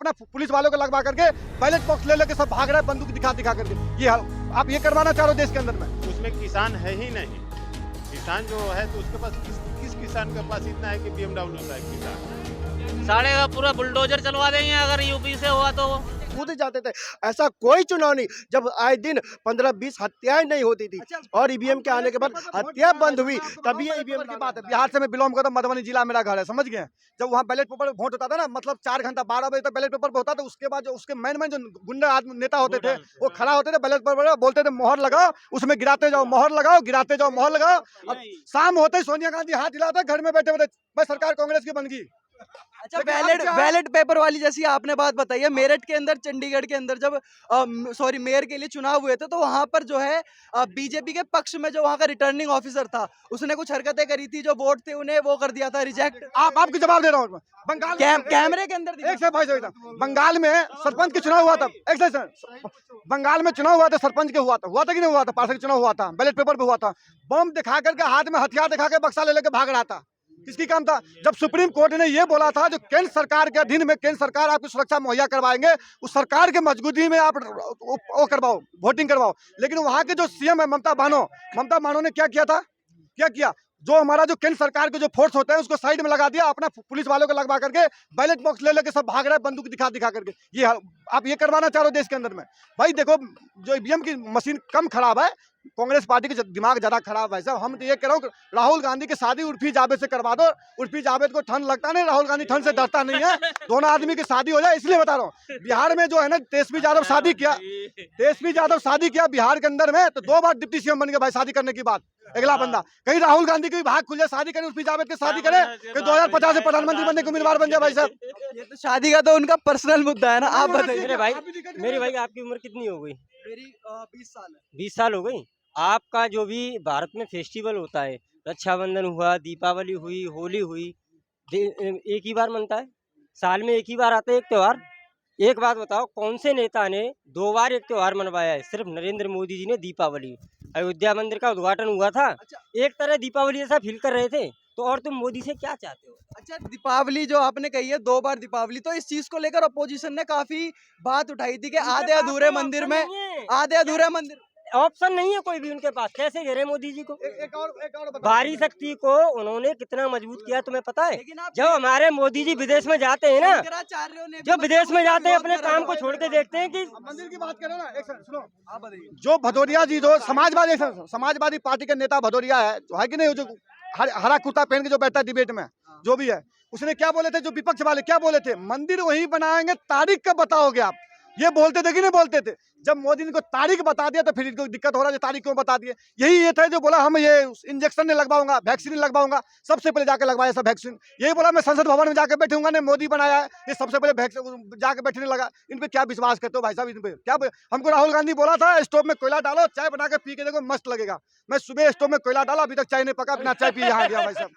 अपना पुलिस वालों को लगवा करके बैलेट बॉक्स ले लेके सब भाग रहे हैं बंदूक दिखा दिखा करके। ये आप ये करवाना चाह रहे हो देश के अंदर में? उसमें किसान है ही नहीं। किसान जो है तो उसके पास किस किसान के पास इतना है कि BMW का है किसान। साढ़े का पूरा बुलडोजर चलवा देंगे अगर यूपी से हुआ तो। कूद जाते थे। ऐसा कोई चुनाव नहीं जब आए दिन 15-20 हत्याएं नहीं होती थी और ईवीएम के आने के बाद हत्या बंद हुई, तभी ये ईवीएम की बात है। बिहार से मैं बिलोंग करता हूँ, मधुबनी जिला मेरा घर है, समझ गए? जब वहाँ बैलेट पेपर वोट होता था ना, मतलब 4 घंटा 12 बजे तक बैलेट पेपर पे होता था। उसके बाद जो उसके मेन जो गुंडा आदमी नेता होते थे वो खड़ा होते थे बैलेट पेपर, बोलते थे मोहर लगाओ, उसमें गिराते जाओ, मोहर लगाओ, गिराते जाओ, मोहर लगाओ। अब शाम होते ही सोनिया गांधी हाथ हिलाते घर में बैठे बैठे भाई सरकार कांग्रेस की बन गई। अच्छा, बैलेट पेपर वाली जैसी आपने बात बताई है, मेरठ के अंदर, चंडीगढ़ के अंदर जब मेयर के लिए चुनाव हुए थे तो वहां पर जो है बीजेपी के पक्ष में जो वहां का रिटर्निंग ऑफिसर था उसने कुछ हरकतें करी थी, जो वोट थे उन्हें वो कर दिया था रिजेक्ट। आपको जवाब दे रहा हूँ। बंगाल कैमरे के अंदर एक से भाई बंगाल में सरपंच के चुनाव हुआ था, एक से बंगाल में चुनाव हुआ था, सरपंच के हुआ था कि नहीं हुआ था? पार्षद के चुनाव हुआ था, बैलेट पेपर पे हुआ था। बम दिखा करके हाथ में हथियार दिखा के बक्सा ले लेके भाग रहा था। किसकी काम था? जब सुप्रीम कोर्ट ने ये बोला था जो केंद्र सरकार के अधीन में केंद्र सरकार आपकी सुरक्षा मुहैया करवाएंगे, उस सरकार के मजबूती में आप वो करवाओ, वोटिंग करवाओ। लेकिन वहाँ के जो सीएम है ममता बानो ने क्या किया था? क्या किया? जो हमारा जो केंद्र सरकार के जो फोर्स होते हैं उसको साइड में लगा दिया, अपना पुलिस वालों को लगवा करके बैलेट बॉक्स ले लेके सब भाग रहे हैं बंदूक दिखा दिखा करके। ये आप ये करवाना चाह रहे हो देश के अंदर में? भाई देखो, जो ईवीएम की मशीन कम खराब है, कांग्रेस पार्टी के दिमाग ज्यादा खराब है साहब। हम तो ये कह रहा हूँ राहुल गांधी की शादी उर्फी जावेद से करवा दो। उर्फी जावेद को ठंड लगता नहीं, राहुल गांधी ठंड से डरता नहीं है। दोनों आदमी की शादी हो जाए, इसलिए बता रहा हूँ। बिहार में जो है ना तेजस्वी यादव शादी किया बिहार के अंदर में, तो 2 बार डिप्टी सीएम बन गया भाई शादी करने की बात। अगला बंदा कहीं राहुल गांधी की भाग खुल जाए, शादी करे, उर्फी जावेद की शादी करे, कि 2050 से प्रधानमंत्री बनने के उम्मीदवार बन जाए भाई साहब। ये तो शादी का तो उनका पर्सनल मुद्दा है ना, आप बताइए। मेरे भाई आपकी उम्र कितनी हो गई? मेरी 20 साल है। 20 साल हो गई। आपका जो भी भारत में फेस्टिवल होता है, रक्षाबंधन हुआ, दीपावली हुई, होली हुई, एक ही बार मनता है? साल में एक ही बार आता है एक त्योहार। एक बात बताओ, कौन से नेता ने 2 बार एक त्योहार मनवाया है? सिर्फ नरेंद्र मोदी जी ने दीपावली। अयोध्या मंदिर का उद्घाटन हुआ था, एक तरह दीपावली जैसा फील कर रहे थे। तो और तुम मोदी से क्या चाहते हो? अच्छा, दीपावली जो आपने कही है 2 बार दीपावली, तो इस चीज को लेकर अपोजिशन ने काफी बात उठाई थी कि आधे अधूरे मंदिर में ऑप्शन नहीं है कोई भी उनके पास। कैसे घेरे मोदी जी को? एक और भारी शक्ति को उन्होंने कितना मजबूत किया तुम्हें पता है? जब हमारे मोदी जी विदेश में जाते हैं ना, जब विदेश में जाते हैं अपने काम को छोड़ के देखते हैं कि मंदिर की बात करो ना। एक सुनो, जो भदौरिया जी जो समाजवादी पार्टी के नेता भदौरिया है कि नहीं, जो हरा कुर्ता पहन के जो बैठता है डिबेट में, जो भी है, उसने क्या बोले थे? जो विपक्ष वाले क्या बोले थे? मंदिर वही बनाएंगे, तारीख कब बताओगे आप? ये बोलते थे कि नहीं बोलते थे? जब मोदी ने को तारीख बता दिया तो फिर इनको दिक्कत हो रहा है, तारीख क्यों बता दिए? यही ये था जो बोला हम ये इंजेक्शन नहीं लगवाऊंगा, वैक्सीन लगवाऊंगा, सबसे पहले जाके लगवाया सब वैक्सीन। यही बोला मैं संसद भवन में जाके बैठूंगा, ने मोदी बनाया है, ये सबसे पहले वैक्सीन जाके बैठने लगा। इन पे क्या विश्वास करते हो भाई साहब? इन पे क्या हमको राहुल गांधी बोला था स्टोव में कोयला डालो, चाय बना के पी के देखो मस्त लगेगा। मैं सुबह स्टोव में कोयला डाला, अभी तक चाय नहीं पका, बिना चाय पिए यहाँ गया भाई साहब।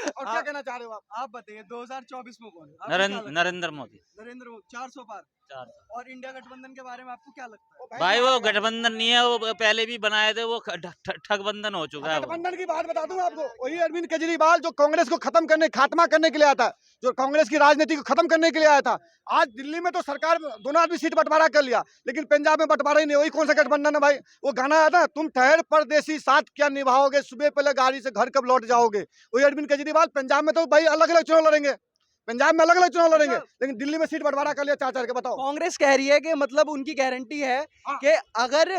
और क्या कहना चाह रहे हो आप बताइए 2024 में कौन? नरेंद्र मोदी। 400 पार। और इंडिया गठबंधन के बारे में आपको क्या लगता है? भाई वो गठबंधन नहीं है, वो पहले भी बनाए थे, वो ठगबंधन हो चुका है। गठबंधन की बात बता दूं आपको, वही अरविंद केजरीवाल जो कांग्रेस को खात्मा करने के लिए आया था, जो कांग्रेस की राजनीति को खत्म करने के लिए आया था। आज दिल्ली में तो सरकार दोनों आदमी सीट बंटवारा कर लिया, लेकिन पंजाब में बंटवारा ही नहीं। वही कौन सा गठबंधन है भाई? वो गाना आया था, तुम ठहर परदेसी साथ क्या निभाओगे, सुबह पहले गाड़ी से घर कब लौट जाओगे। वही अरविंद केजरीवाल पंजाब में तो भाई अलग अलग चुनाव लड़ेंगे, पंजाब में अलग अलग चुनाव लड़ेंगे, लेकिन दिल्ली में सीट बंटवारा कर लिया 4-4 के। बताओ। कांग्रेस कह रही है कि मतलब उनकी गारंटी है कि अगर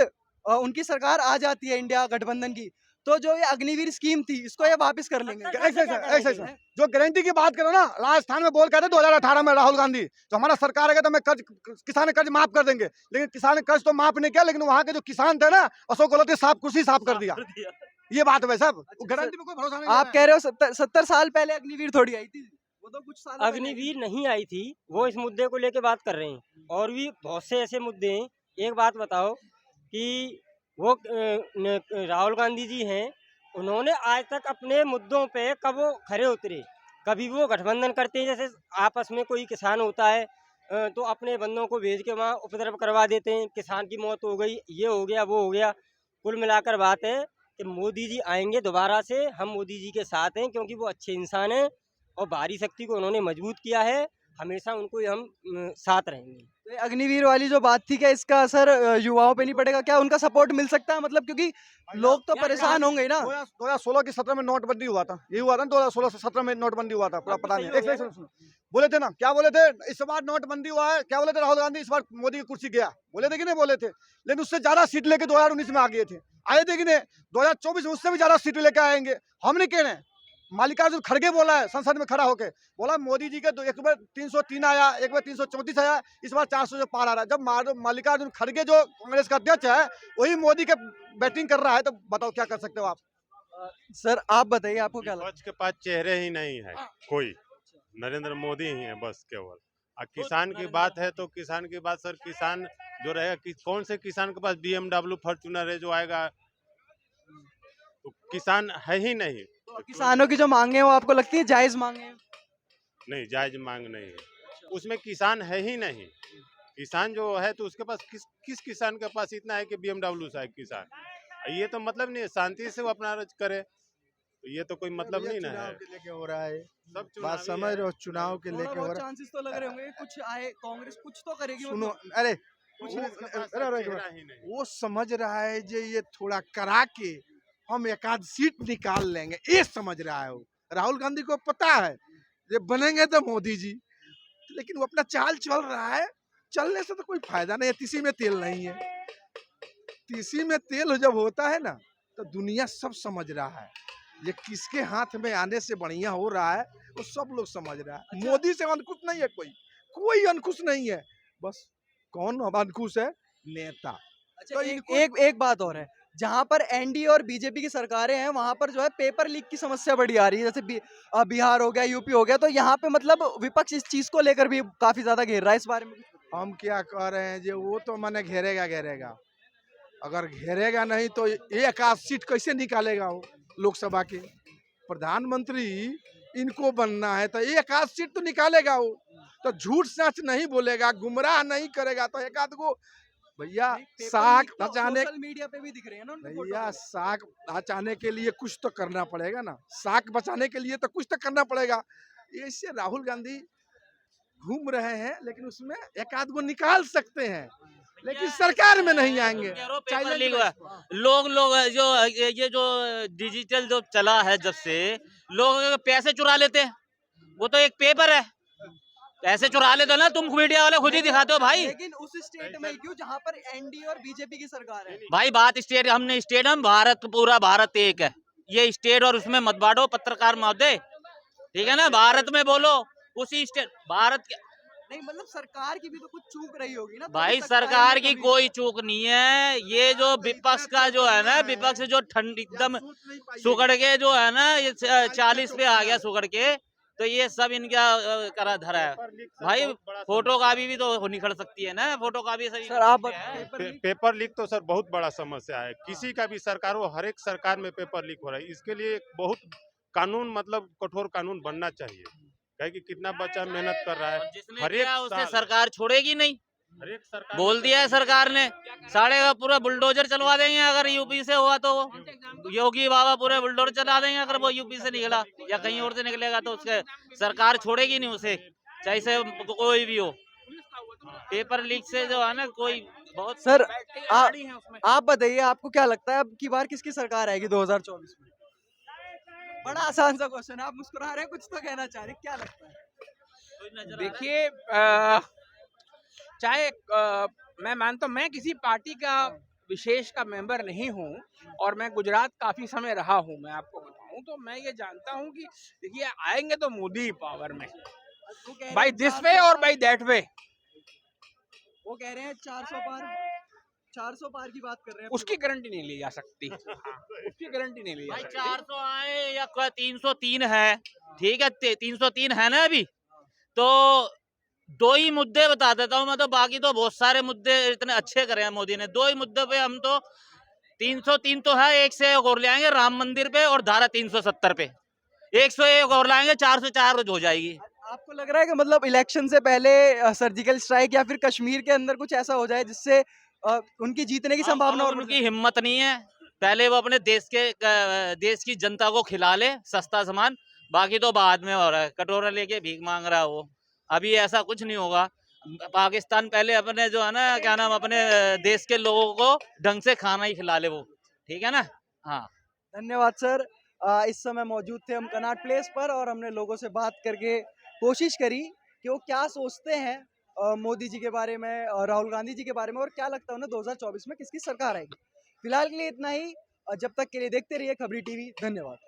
उनकी सरकार आ जाती है इंडिया गठबंधन की, तो जो ये अग्निवीर स्कीम थी इसको ये वापस कर लेंगे। ऐसे जो गारंटी की बात करो ना, राजस्थान में बोल कहते 2018 में राहुल गांधी जो हमारा सरकार है तो मैं किसान कर्ज माफ कर देंगे, लेकिन किसान कर्ज तो माफ नहीं किया, लेकिन वहाँ के जो किसान थे ना, अशोक गहलोत ने कुर्सी साफ कर दिया। ये बात है भाई साहब, गारंटी में कोई भरोसा नहीं। आप कह रहे हो 70 साल पहले अग्निवीर थोड़ी आई थी? वो तो कुछ साल अग्निवीर नहीं आई थी, वो इस मुद्दे को लेके बात कर रहे हैं। और भी बहुत से ऐसे मुद्दे हैं। एक बात बताओ कि वो राहुल गांधी जी हैं, उन्होंने आज तक अपने मुद्दों पे कब वो खरे उतरे? कभी वो गठबंधन करते हैं, जैसे आपस में कोई किसान होता है तो अपने बंदों को भेज के वहाँ उपद्रव करवा देते हैं, किसान की मौत हो गई, ये हो गया, वो हो गया। कुल मिलाकर बात है कि मोदी जी आएंगे दोबारा से, हम मोदी जी के साथ हैं, क्योंकि वो अच्छे इंसान हैं और भारी शक्ति को उन्होंने मजबूत किया है। हमेशा उनको ही हम साथ रहेंगे। तो ये अग्निवीर वाली जो बात थी, क्या इसका असर युवाओं पे नहीं पड़ेगा? क्या उनका सपोर्ट मिल सकता है? मतलब क्योंकि लोग तो परेशान होंगे ही ना। 2016 की 17 में नोटबंदी हुआ था, यही हुआ था ना, 2016 से 17 में नोटबंदी हुआ था, पूरा पता नहीं। एक सेकंड सुनो, बोले थे ना, क्या बोले थे, इस बार नोटबंदी हुआ है, क्या बोले थे राहुल गांधी, इस बार मोदी की कुर्सी गया, बोले थे कि नहीं बोले थे? लेकिन उससे ज्यादा सीट लेके 2019 में आ गए थे, आए थे कि नहीं? 2024 में उससे भी ज्यादा सीट लेके आएंगे, हम नहीं कह रहे हैं। मल्लिकार्जुन खड़गे बोला है संसद में खड़ा होकर, बोला मोदी जी के एक बार 303 आया, एक बार 334 आया, इस बार 400 से पार आ रहा है। जब मल्लिकार्जुन खड़गे जो कांग्रेस का अध्यक्ष है वही मोदी के बैटिंग कर रहा है, तो बताओ क्या कर सकते हो आप? सर आप बताइए, आपको क्या लगता विपक्ष के पास चेहरे ही नहीं है कोई, नरेंद्र मोदी ही है बस केवल। किसान की बात है तो किसान की बात, सर किसान जो रहेगा कौन से किसान के पास BMW फॉर्च्यूनर है जो आएगा? तो किसान है ही नहीं। है? तो किसानों की जो मांगे हैं वो आपको लगती है जायज मांगे हैं? नहीं, जायज मांग नहीं है, उसमें किसान है ही नहीं। किसान जो है तो उसके पास किस किसान के पास इतना है कि BMW से है किसान? ये तो मतलब नहीं है, शांति से वो अपना राज करे, तो ये तो कोई मतलब नहीं ना है। के लेके हो रहा है, सब बात चुनावी समझ है। रहे हो, चुनाव के थोड़ा लेके हो बहुत रहा चांसेस तो लग रहे होंगे कुछ आए, कांग्रेस कुछ तो करेगी। सुनो, मतलब अरे कुछ वो- इसके पास अरे, अरे, चेहरा ही नहीं। वो समझ रहा है जो ये थोड़ा करा के हम एक आध सीट निकाल लेंगे, ये समझ रहा है वो। राहुल गांधी को पता है ये बनेंगे तो मोदी जी, लेकिन वो अपना चाल चल रहा है, चलने से तो कोई फायदा नहीं है, तीसी में तेल नहीं है। तीसी में तेल जब होता है ना तो दुनिया सब समझ रहा है, ये किसके हाथ में आने से बढ़िया हो रहा है वो सब लोग समझ रहा है। मोदी से अंकुश नहीं है, कोई अंकुश नहीं है, बस कौन अंकुश है? नेता। अच्छा, तो एक बात और है, जहां पर एनडीए और बीजेपी की सरकारें हैं वहां पर जो है पेपर लीक की समस्या बड़ी आ रही है, जैसे बिहार हो गया, यूपी हो गया, तो यहाँ पे मतलब विपक्ष इस चीज को लेकर भी काफी ज्यादा घेर रहा है। इस बारे में कुछ बताइए। हम क्या कह रहे हैं, जो वो तो मैंने घेरेगा घेरेगा, अगर घेरेगा नहीं तो एक आध सीट कैसे निकालेगा वो लोकसभा के? प्रधानमंत्री इनको बनना है तो एक आध सीट तो निकालेगा वो, तो झूठ सच नहीं बोलेगा, गुमराह नहीं करेगा, तो एक आध को भैया पेपर साख लीक तो बचाने, सोशल मीडिया पे भी दिख रहे हैं ना उनके फोटो। भैया साख बचाने के लिए कुछ तो करना पड़ेगा ना, साख बचाने के लिए तो कुछ तो करना पड़ेगा। ऐसे राहुल गांधी घूम रहे हैं, लेकिन उसमें एक आध को निकाल सकते हैं, लेकिन सरकार में नहीं आएंगे। पेपर लीक हुआ। लोग जो ये जो डिजिटल जो चला है, जब से लोग पैसे चुरा लेते हैं, वो तो एक पेपर है, पैसे चुरा लेते हो ना, तुम मीडिया वाले खुद ही दिखाते हो भाई। लेकिन उस स्टेट में क्यों जहां पर एनडीए और बीजेपी की सरकार है? भाई बात स्टेट, हमने स्टेट, हम भारत, पूरा भारत एक है, ये स्टेट और उसमें मत बांटो पत्रकार महोदय, ठीक है ना? भारत में बोलो, उसी स्टेट भारत के। नहीं मतलब सरकार की भी तो कुछ चूक रही होगी ना। भाई तभी सरकार की कभी- कोई चूक नहीं है, ये जो विपक्ष का जो है ना, विपक्ष जो ठंड एकदम सुगड़ के जो है ना, ये 40 पे आ गया सुगड़ के, तो ये सब इनका करा धरा है भाई। फोटो कॉपी भी तो निकल सकती है ना, फोटो कॉपी सही सर आप है। पेपर लीक तो सर बहुत बड़ा समस्या है, किसी का भी सरकार हो, हर एक सरकार में पेपर लीक हो रहा है। इसके लिए एक बहुत कानून, मतलब कठोर कानून बनना चाहिए, क्या कि कितना बच्चा मेहनत कर रहा है, जिसने हर एक किया उसे साल। सरकार छोड़ेगी नहीं, हर एक सरकार बोल दिया है सरकार ने, साढ़े का पूरा बुलडोजर चलवा देंगे अगर यूपी से हुआ तो। वो योगी बाबा पूरे बुलडोजर चला देंगे अगर वो यूपी से निकला या कहीं और से निकलेगा, तो उसके सरकार छोड़ेगी नहीं उसे, चाहे से कोई भी हो। पेपर लीक से जो है ना, कोई बहुत सर आप बताइए, आपको क्या लगता है अब की बार किसकी सरकार आएगी 2024 में? बड़ा आसान सा क्वेश्चन, आप मुस्कुरा रहे हैं, कुछ तो कहना चाह रहे हैं, क्या लगता है? देखिए चाहे मैं मानता हूँ, मैं किसी पार्टी का विशेष का मेंबर नहीं हूँ, और मैं गुजरात काफी समय रहा हूँ। मैं आपको बताऊँ तो मैं ये जानता हूँ कि देखिए आएंगे तो मोदी पावर में, वो कह रहे बाई हैं दिस 400 वे और पार, बाई दैट वे। वो कह रहे हैं 400 पार की बात कर रहे हैं। उसकी गारंटी नहीं ली जा सकती। हाँ, उसकी गारंटी नहीं ली जा भाई सकती। 400 आए या 303 है, ठीक है, 303 है ना अभी, तो दो ही मुद्दे बता देता हूँ मैं, तो बाकी तो बहुत सारे मुद्दे इतने अच्छे करे हैं मोदी ने। दो ही मुद्दे पे हम तो 303 तो है, एक से एक और ले आएंगे राम मंदिर पे, और धारा 370 पे 101 और लाएंगे, 404 हो जाएगी। आपको लग रहा है कि मतलब इलेक्शन से पहले सर्जिकल स्ट्राइक या फिर कश्मीर के अंदर कुछ ऐसा हो जाए जिससे उनकी जीतने की संभावना और बढ़ उनकी हिम्मत नहीं है, पहले वो अपने देश की जनता को खिला ले सस्ता सामान, बाकी तो बाद में हो रहा है, कटोरा लेके भीख मांग रहा है वो। अभी ऐसा कुछ नहीं होगा। पाकिस्तान पहले अपने जो है ना क्या नाम अपने देश के लोगों को ढंग से खाना ही खिला ले वो, ठीक है ना। हाँ धन्यवाद सर। इस समय मौजूद थे हम कनॉट प्लेस पर और हमने लोगों से बात करके कोशिश करी कि वो क्या सोचते हैं मोदी जी के बारे में और राहुल गांधी जी के बारे में, और क्या लगता है उन्हें 2024 में किसकी सरकार आएगी। फिलहाल के लिए इतना ही। जब तक के लिए देखते रहिए खबरी टीवी। धन्यवाद।